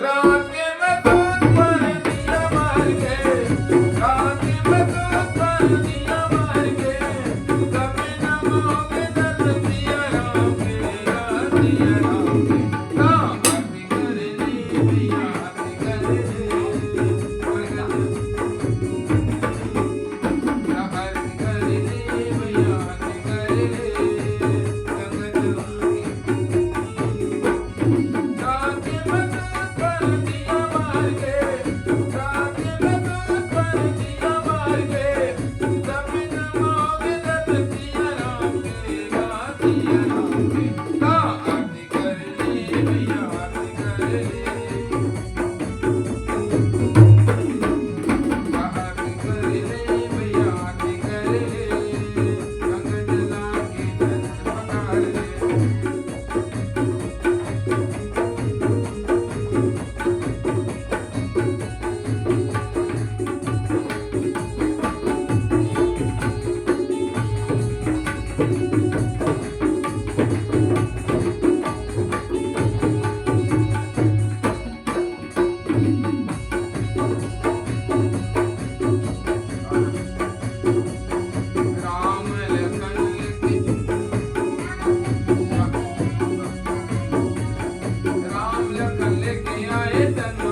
रात के मैं दूध पर दिया मार के, रात के मैं दूध पर दिया मार के, कभी न मोगे दर्द दिया राम के, रात दिया राम के, आरती कर ली भैया आरती कर ली, आरती कर ली भैया आरती कर ली, संगत रात के मैं दूध पर दिया मार के, रात के मैं दूध पर दिया मार के, कभी न मोगे दर्द दिया राम के, रात दिया राम के, आरती कर ली भैया आरती कर ली, आरती कर ली भैया आरती कर ली, संगत लागे दर्द पकार ले। राम लखन की राम लखन लेके आए तन